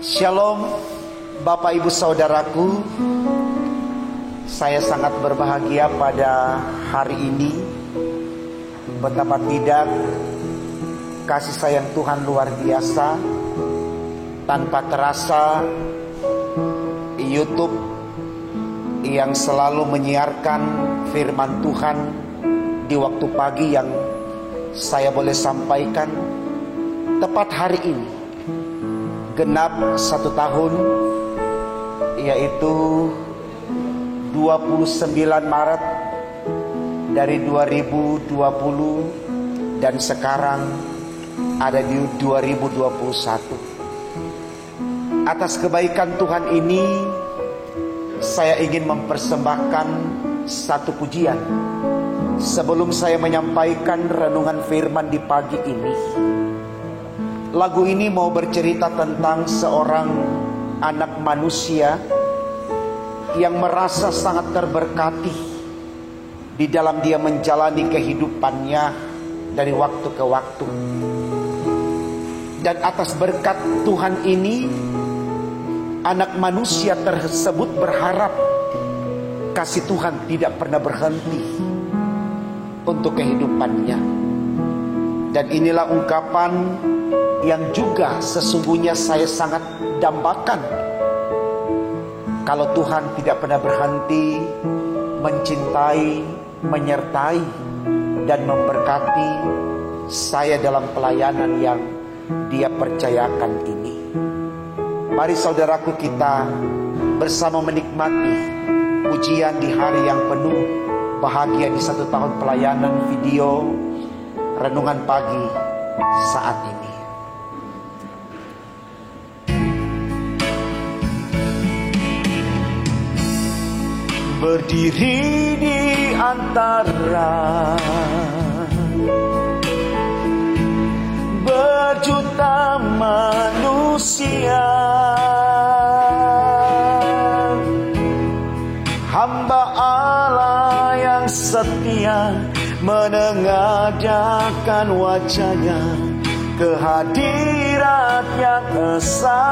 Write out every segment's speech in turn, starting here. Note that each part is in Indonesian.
Shalom Bapak Ibu Saudaraku. Saya sangat berbahagia pada hari ini. Betapa tidak kasih sayang Tuhan luar biasa. Tanpa terasa YouTube yang selalu menyiarkan firman Tuhan di waktu pagi yang saya boleh sampaikan tepat hari ini genap 1 tahun, yaitu 29 Maret dari 2020 dan sekarang ada di 2021. Atas kebaikan Tuhan ini saya ingin mempersembahkan satu pujian sebelum saya menyampaikan renungan firman di pagi ini. Lagu ini mau bercerita tentang seorang anak manusia yang merasa sangat terberkati di dalam dia menjalani kehidupannya dari waktu ke waktu. Dan atas berkat Tuhan ini, anak manusia tersebut berharap kasih Tuhan tidak pernah berhenti untuk kehidupannya. Dan inilah ungkapan yang juga sesungguhnya saya sangat dambakan. Kalau Tuhan tidak pernah berhenti mencintai, menyertai, dan memberkati saya dalam pelayanan yang Dia percayakan ini. Mari saudaraku, kita bersama menikmati pujian di hari yang penuh bahagia di 1 tahun pelayanan video renungan pagi saat ini. Berdiri di antara berjuta manusia, hamba Allah yang setia menengadahkan wajahnya ke hadirat yang esa.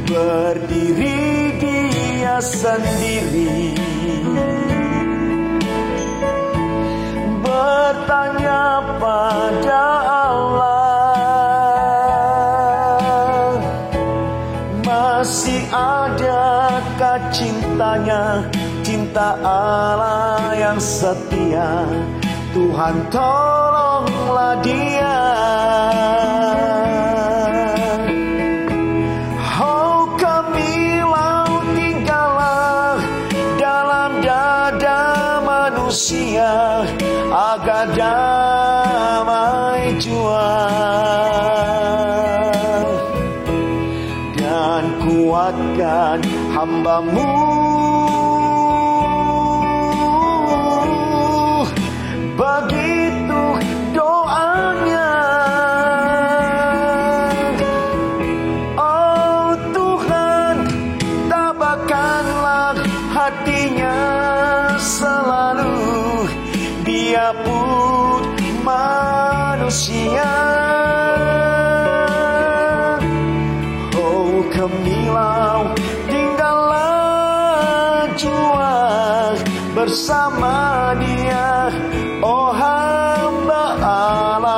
Berdiri Dia sendiri, bertanya pada Allah, masih adakah cintanya, cinta Allah yang setia? Tuhan tolonglah Dia. Oh Kamilau tinggallah dalam dada manusia, agar damai jua, dan kuatkan hamba-Mu. Begitu doanya. Oh Tuhan, tabahkanlah hatinya selalu, Dia pun manusia. Oh Kamilau tinggallah jua bersama Dia, oh hamba Allah.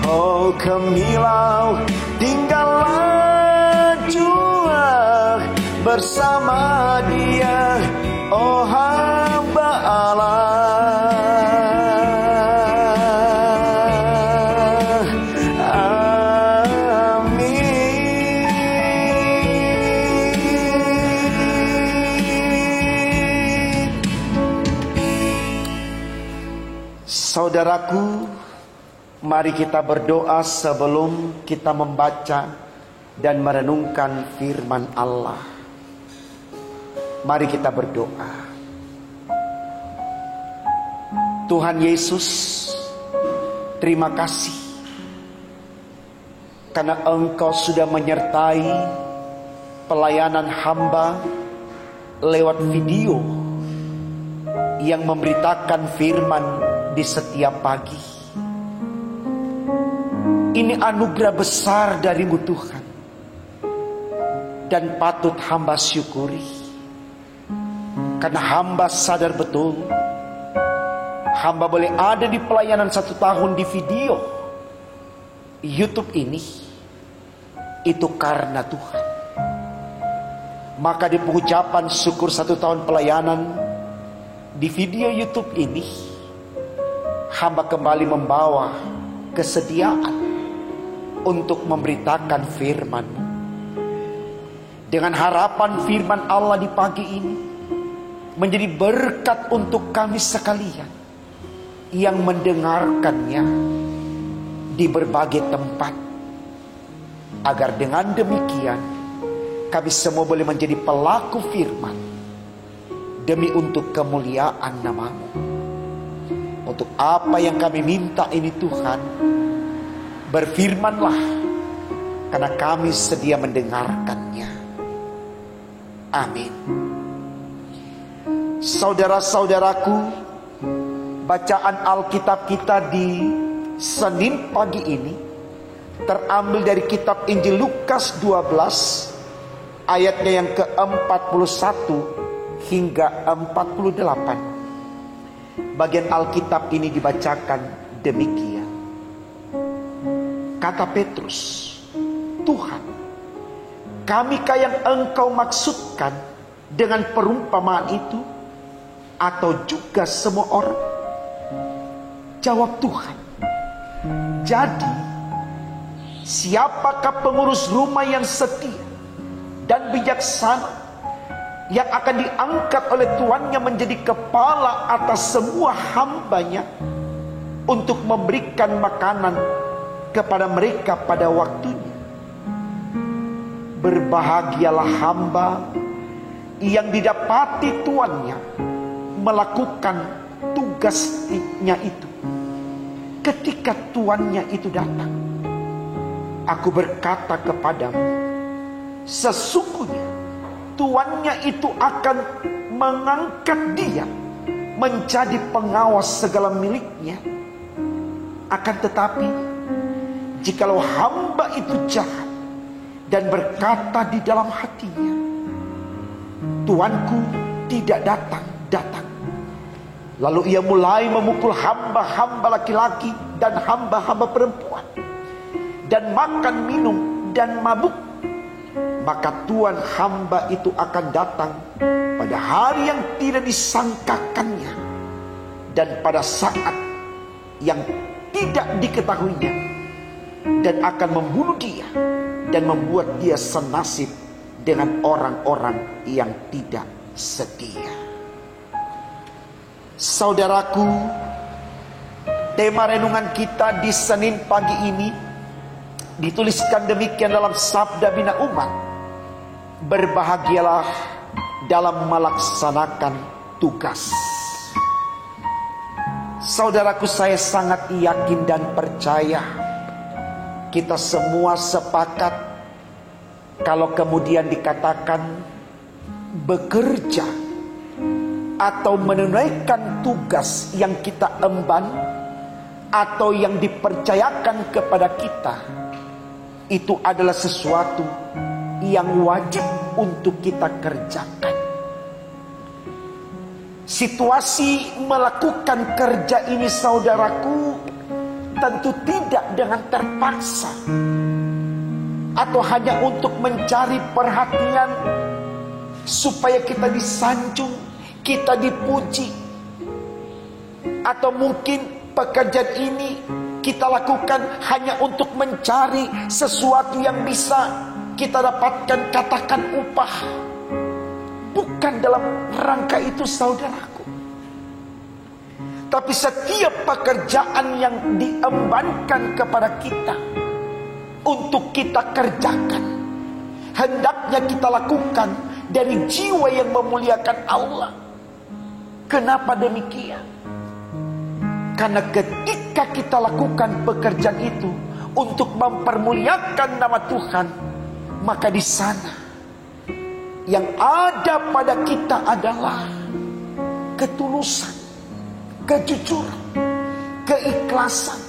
Oh Kamilau tinggallah jua bersama Dia, oh hamba Allah. Saudaraku, mari kita berdoa sebelum kita membaca dan merenungkan firman Allah. Mari kita berdoa. Tuhan Yesus, terima kasih karena Engkau sudah menyertai pelayanan hamba lewat video yang memberitakan firman di setiap pagi. Ini anugerah besar darimu Tuhan, dan patut hamba syukuri, karena hamba sadar betul hamba boleh ada di pelayanan 1 tahun di video YouTube ini, itu karena Tuhan. Maka di pengucapan syukur 1 tahun pelayanan di video YouTube ini, hamba kembali membawa kesediaan untuk memberitakan firman-Mu, dengan harapan firman Allah di pagi ini menjadi berkat untuk kami sekalian yang mendengarkannya di berbagai tempat, agar dengan demikian kami semua boleh menjadi pelaku firman demi untuk kemuliaan nama-Mu. Untuk apa yang kami minta ini Tuhan, berfirmanlah, karena kami sedia mendengarkannya. Amin. Saudara-saudaraku, bacaan Alkitab kita di Senin pagi ini terambil dari kitab Injil Lukas 12 ayatnya yang ke-41 hingga 48. Bagian Alkitab ini dibacakan demikian. Kata Petrus, "Tuhan, kamikah yang Engkau maksudkan dengan perumpamaan itu, atau juga semua orang?" Jawab Tuhan, "Jadi siapakah pengurus rumah yang setia dan bijaksana, yang akan diangkat oleh tuannya menjadi kepala atas semua hambanya, untuk memberikan makanan kepada mereka pada waktunya? Berbahagialah hamba yang didapati tuannya melakukan tugasnya itu ketika tuannya itu datang. Aku berkata kepadamu, sesungguhnya tuannya itu akan mengangkat dia menjadi pengawas segala miliknya. Akan tetapi, jikalau hamba itu jahat dan berkata di dalam hatinya, tuanku tidak datang, lalu ia mulai memukul hamba-hamba laki-laki dan hamba-hamba perempuan, dan makan minum dan mabuk, maka tuan hamba itu akan datang pada hari yang tidak disangkakannya, dan pada saat yang tidak diketahuinya, dan akan membunuh dia dan membuat dia senasib dengan orang-orang yang tidak setia." Saudaraku, tema renungan kita di Senin pagi ini dituliskan demikian dalam Sabda Bina Umat: berbahagialah dalam melaksanakan tugas. Saudaraku, saya sangat yakin dan percaya kita semua sepakat kalau kemudian dikatakan bekerja atau menunaikan tugas yang kita emban atau yang dipercayakan kepada kita, itu adalah sesuatu yang wajib untuk kita kerjakan. Situasi melakukan kerja ini, saudaraku, tentu tidak dengan terpaksa atau hanya untuk mencari perhatian supaya kita disanjung, kita dipuji, atau mungkin pekerjaan ini kita lakukan hanya untuk mencari sesuatu yang bisa kita dapatkan, katakan upah. Bukan dalam rangka itu, saudaraku. Tapi setiap pekerjaan yang diembankan kepada kita untuk kita kerjakan, hendaknya kita lakukan dari jiwa yang memuliakan Allah. Kenapa demikian? Karena ketika kita lakukan pekerjaan itu untuk mempermuliakan nama Tuhan, maka di sana yang ada pada kita adalah ketulusan, kejujuran, keikhlasan.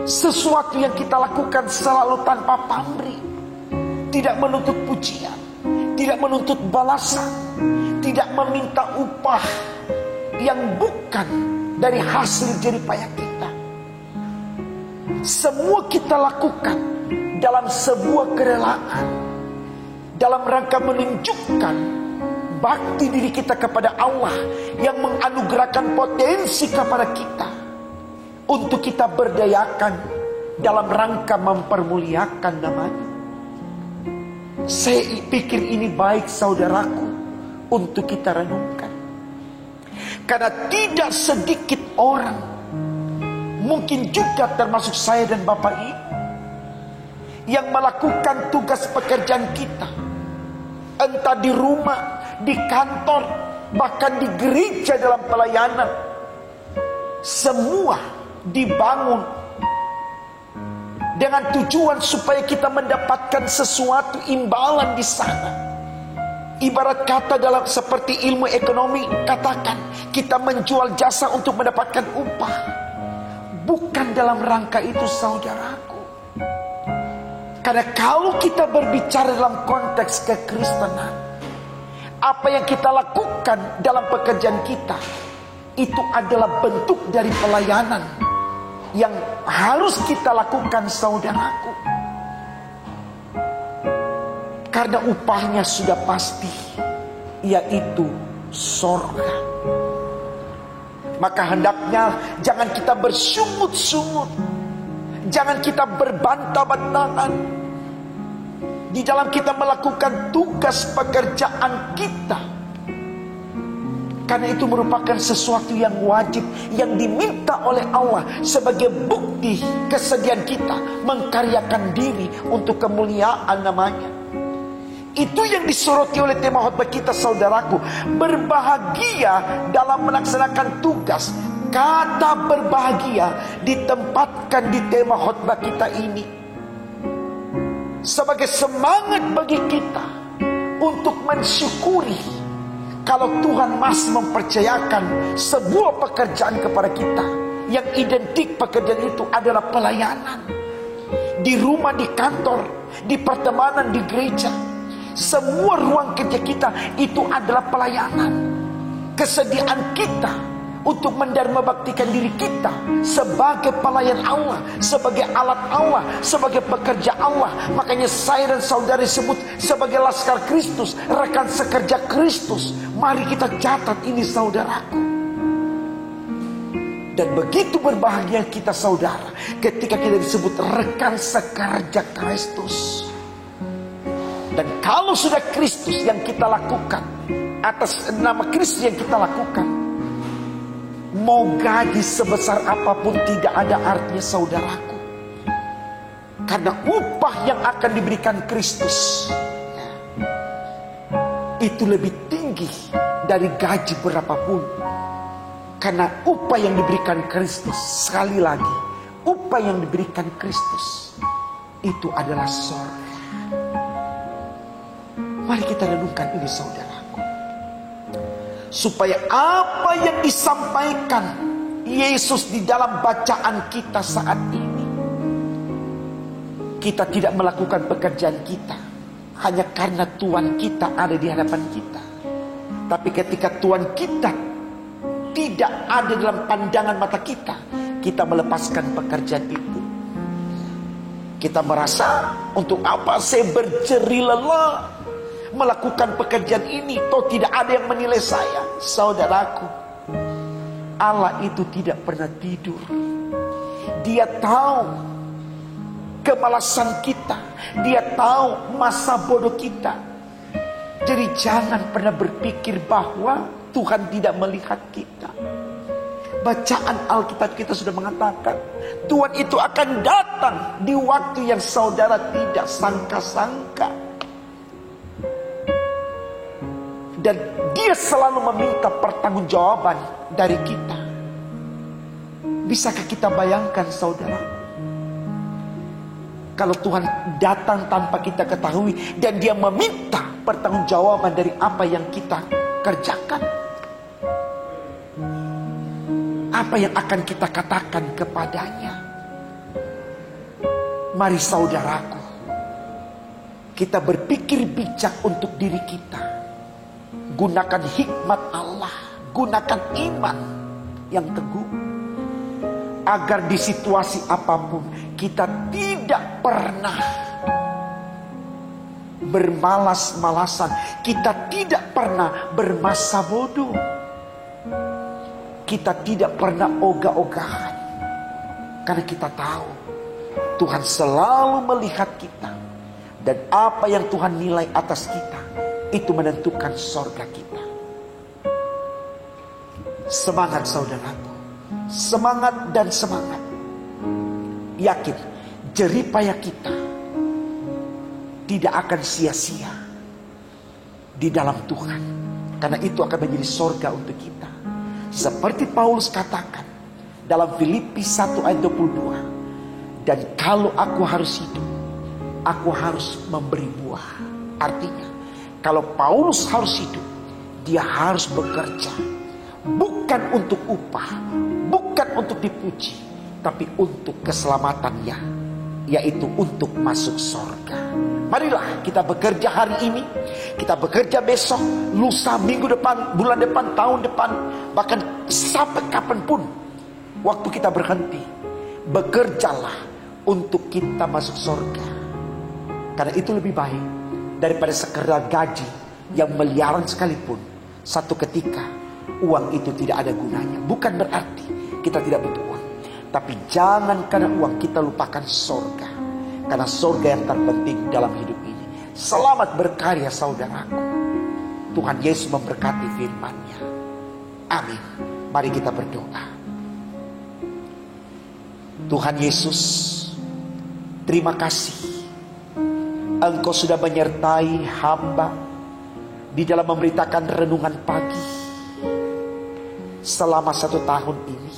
Sesuatu yang kita lakukan selalu tanpa pamrih, tidak menuntut pujian, tidak menuntut balasan, tidak meminta upah yang bukan dari hasil jerih payah kita. Semua kita lakukan dalam sebuah kerelaan, dalam rangka menunjukkan bakti diri kita kepada Allah yang menganugerahkan potensi kepada kita untuk kita berdayakan dalam rangka mempermuliakan namanya. Saya pikir ini baik saudaraku untuk kita renungkan. Karena tidak sedikit orang, mungkin juga termasuk saya dan Bapak Ibu, yang melakukan tugas pekerjaan kita, entah di rumah, di kantor, bahkan di gereja dalam pelayanan. Semua dibangun dengan tujuan supaya kita mendapatkan sesuatu imbalan di sana. Ibarat kata dalam seperti ilmu ekonomi, katakan kita menjual jasa untuk mendapatkan upah. Bukan dalam rangka itu saudaraku. Karena kalau kita berbicara dalam konteks kekristenan, apa yang kita lakukan dalam pekerjaan kita itu adalah bentuk dari pelayanan yang harus kita lakukan saudaraku. Karena upahnya sudah pasti, yaitu sorga. Maka hendaknya jangan kita bersungut-sungut, jangan kita berbantah-bantahan di dalam kita melakukan tugas pekerjaan kita. Karena itu merupakan sesuatu yang wajib, yang diminta oleh Allah sebagai bukti kesediaan kita mengkaryakan diri untuk kemuliaan namanya. Itu yang disoroti oleh tema khotbah kita saudaraku. Berbahagia dalam melaksanakan tugas. Kata berbahagia ditempatkan di tema khotbah kita ini sebagai semangat bagi kita untuk mensyukuri kalau Tuhan masih mempercayakan sebuah pekerjaan kepada kita, yang identik pekerjaan itu adalah pelayanan. Di rumah, di kantor, di pertemanan, di gereja, semua ruang kerja kita itu adalah pelayanan. Kesediaan kita untuk mendharma baktikan diri kita sebagai pelayan Allah, sebagai alat Allah, sebagai pekerja Allah. Makanya saya dan saudara disebut sebagai laskar Kristus, rekan sekerja Kristus. Mari kita catat ini saudaraku. Dan begitu berbahagia kita saudara ketika kita disebut rekan sekerja Kristus. Dan kalau sudah Kristus yang kita lakukan, atas nama Kristus yang kita lakukan, mau gaji sebesar apapun tidak ada artinya saudaraku. Karena upah yang akan diberikan Kristus itu lebih tinggi dari gaji berapapun. Karena upah yang diberikan Kristus, sekali lagi, upah yang diberikan Kristus itu adalah sorga. Mari kita renungkan ini saudaraku, supaya apa yang disampaikan Yesus di dalam bacaan kita saat ini, kita tidak melakukan pekerjaan kita hanya karena Tuhan kita ada di hadapan kita. Tapi ketika Tuhan kita tidak ada dalam pandangan mata kita, kita melepaskan pekerjaan itu. Kita merasa, untuk apa saya berjerih lelah melakukan pekerjaan ini, toh tidak ada yang menilai saya. Saudaraku, Allah itu tidak pernah tidur. Dia tahu kemalasan kita, Dia tahu masa bodoh kita. Jadi jangan pernah berpikir bahwa Tuhan tidak melihat kita. Bacaan Alkitab kita sudah mengatakan Tuhan itu akan datang di waktu yang saudara tidak sangka-sangka. Dan Dia selalu meminta pertanggungjawaban dari kita. Bisakah kita bayangkan saudara, kalau Tuhan datang tanpa kita ketahui dan Dia meminta pertanggungjawaban dari apa yang kita kerjakan? Apa yang akan kita katakan kepadanya? Mari saudaraku, kita berpikir bijak untuk diri kita. Gunakan hikmat Allah, gunakan iman yang teguh, agar di situasi apapun kita tidak pernah bermalas-malasan, kita tidak pernah bermasa bodoh, kita tidak pernah ogah-ogahan, karena kita tahu Tuhan selalu melihat kita, dan apa yang Tuhan nilai atas kita itu menentukan sorga kita. Semangat saudaraku, semangat dan semangat. Yakin jeripaya kita tidak akan sia-sia di dalam Tuhan, karena itu akan menjadi sorga untuk kita. Seperti Paulus katakan dalam Filipi 1 ayat 22, dan kalau aku harus hidup, aku harus memberi buah. Artinya kalau Paulus harus hidup, dia harus bekerja, bukan untuk upah, bukan untuk dipuji, tapi untuk keselamatannya, yaitu untuk masuk surga. Marilah kita bekerja hari ini, kita bekerja besok, lusa, minggu depan, bulan depan, tahun depan, bahkan sampai kapanpun waktu kita berhenti. Bekerjalah untuk kita masuk surga, karena itu lebih baik daripada sekedar gaji yang miliaran sekalipun. Satu ketika uang itu tidak ada gunanya. Bukan berarti kita tidak butuh uang, tapi jangan karena uang kita lupakan surga, karena surga yang terpenting dalam hidup ini. Selamat berkarya saudaraku. Tuhan Yesus memberkati firman-Nya. Amin. Mari kita berdoa. Tuhan Yesus, terima kasih Engkau sudah menyertai hamba di dalam memberitakan renungan pagi selama 1 tahun ini.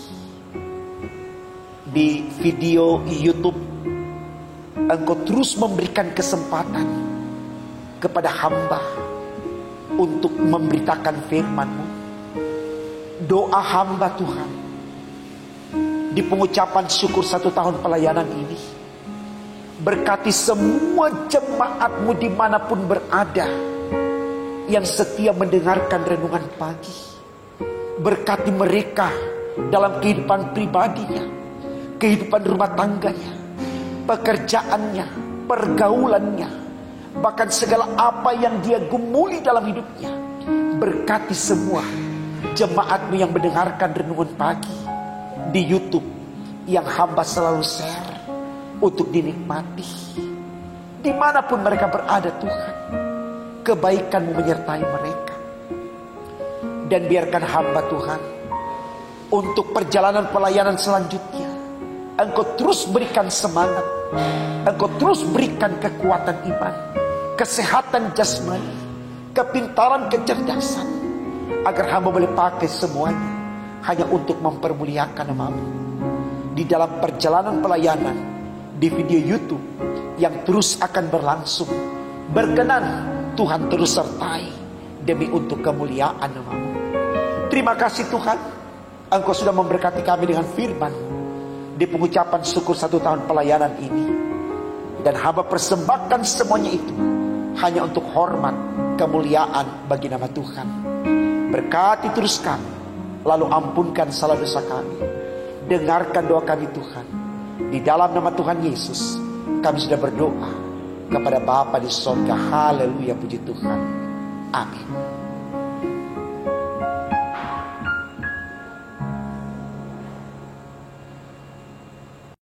Di video YouTube, Engkau terus memberikan kesempatan kepada hamba untuk memberitakan firman-Mu. Doa hamba Tuhan, di pengucapan syukur 1 tahun pelayanan ini, berkati semua jemaat-Mu dimanapun berada yang setia mendengarkan renungan pagi. Berkati mereka dalam kehidupan pribadinya, kehidupan rumah tangganya, pekerjaannya, pergaulannya, bahkan segala apa yang dia gumuli dalam hidupnya. Berkati semua jemaat-Mu yang mendengarkan renungan pagi di YouTube, yang hamba selalu share untuk dinikmati. Dimanapun mereka berada Tuhan, kebaikan-Mu menyertai mereka. Dan biarkan hamba Tuhan untuk perjalanan pelayanan selanjutnya, Engkau terus berikan semangat, Engkau terus berikan kekuatan iman, kesehatan jasmani, kepintaran, kecerdasan, agar hamba boleh pakai semuanya hanya untuk mempermuliakan nama-Mu. Di dalam perjalanan pelayanan di video YouTube yang terus akan berlangsung, berkenan Tuhan terus sertai demi untuk kemuliaan nama-Mu. Terima kasih Tuhan, Engkau sudah memberkati kami dengan firman di pengucapan syukur 1 tahun pelayanan ini. Dan hamba persembahkan semuanya itu hanya untuk hormat, kemuliaan bagi nama Tuhan. Berkati terus kami, lalu ampunkan salah dosa kami. Dengarkan doa kami Tuhan. Di dalam nama Tuhan Yesus kami sudah berdoa kepada Bapa di sorga. Haleluya, puji Tuhan. Amin.